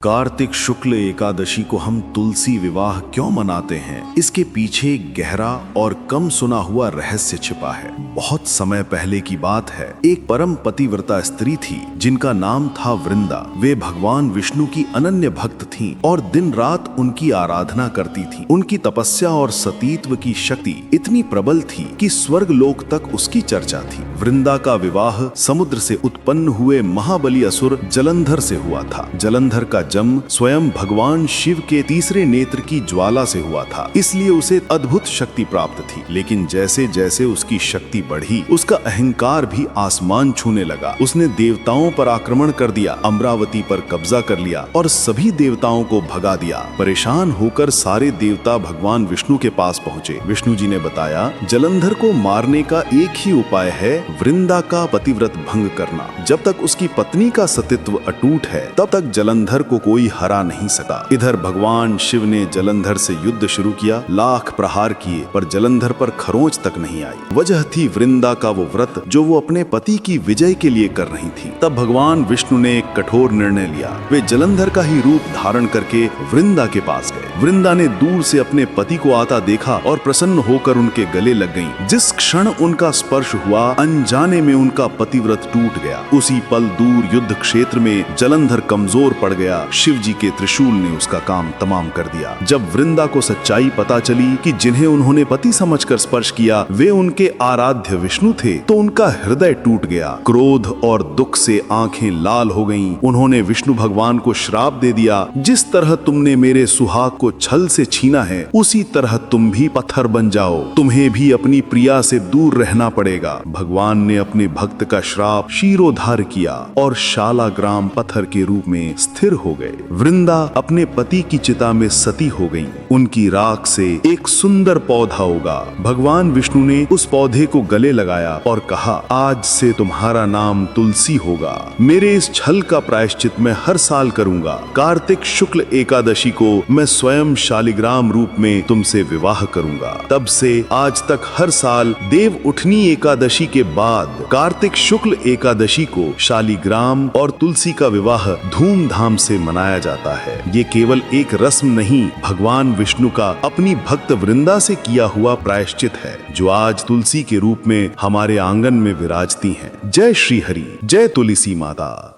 कार्तिक शुक्ल एकादशी को हम तुलसी विवाह क्यों मनाते हैं? इसके पीछे एक गहरा और कम सुना हुआ रहस्य छिपा है। बहुत समय पहले की बात है। एक परम पतिव्रता स्त्री थी जिनका नाम था वृंदा। वे भगवान विष्णु की अनन्य भक्त थीं और दिन रात उनकी आराधना करती थीं। उनकी तपस्या और सतीत्व की शक्ति इतनी प्रबल थी कि स्वर्ग लोक तक उसकी चर्चा थी। वृंदा का विवाह समुद्र से उत्पन्न हुए महाबली असुर जलंधर से हुआ था। जलंधर का जन्म स्वयं भगवान शिव के तीसरे नेत्र की ज्वाला से हुआ था, इसलिए उसे अद्भुत शक्ति प्राप्त थी। लेकिन जैसे जैसे उसकी शक्ति बढ़ी, उसका अहंकार भी आसमान छूने लगा। उसने देवताओं पर आक्रमण कर दिया, अमरावती पर कब्जा कर लिया और सभी देवताओं को भगा दिया। परेशान होकर सारे देवता भगवान विष्णु के पास पहुँचे। विष्णु जी ने बताया, जलंधर को मारने का एक ही उपाय है, वृंदा का पतिव्रत भंग करना। जब तक उसकी पत्नी का सतीत्व अटूट है, तब तक जलंधर को कोई हरा नहीं सका। इधर भगवान शिव ने जलंधर से युद्ध शुरू किया। लाख प्रहार किए पर जलंधर पर खरोंच तक नहीं आई। वजह थी वृंदा का वो व्रत जो वो अपने पति की विजय के लिए कर रही थी। तब भगवान विष्णु ने एक कठोर निर्णय लिया। वे जलंधर का ही रूप धारण करके वृंदा के पास गए। वृंदा ने दूर से अपने पति को आता देखा और प्रसन्न होकर उनके गले लग गईं। जिस क्षण उनका स्पर्श हुआ, अनजाने में उनका पतिव्रत टूट गया। उसी पल दूर युद्ध क्षेत्र में जलंधर कमजोर पड़ गया। शिव जी के त्रिशूल ने उसका काम तमाम कर दिया। जब वृंदा को सच्चाई पता चली कि जिन्हें उन्होंने पति समझकर स्पर्श किया वे उनके आराध्य विष्णु थे, तो उनका हृदय टूट गया। क्रोध और दुख से आंखें लाल हो गईं। उन्होंने विष्णु भगवान को श्राप दे दिया, जिस तरह तुमने मेरे सुहाग को छल से छीना है, उसी तरह तुम भी पत्थर बन जाओ। तुम्हें भी अपनी प्रिया से दूर रहना पड़ेगा। भगवान ने अपने भक्त का श्राप शिरोधार्य किया और शालाग्राम पत्थर के रूप में स्थिर हो गए। वृंदा अपने पति की चिता में सती हो गईं। उनकी राख से एक सुंदर पौधा उगा। भगवान विष्णु ने उस पौधे को गले लगाया और कहा, आज से तुम्हारा नाम तुलसी होगा। मेरे इस छल का प्रायश्चित मैं हर साल करूंगा। कार्तिक शुक्ल एकादशी को मैं स्वयं शालिग्राम रूप में तुमसे विवाह करूंगा। तब से आज तक हर साल देव उठनी एकादशी के बाद कार्तिक शुक्ल एकादशी को शालिग्राम और तुलसी का विवाह धूमधाम से मनाया जाता है। ये केवल एक रस्म नहीं, भगवान विष्णु का अपनी भक्त वृंदा से किया हुआ प्रायश्चित है, जो आज तुलसी के रूप में हमारे आंगन में विराजती हैं। जय श्री हरि, जय तुलसी माता।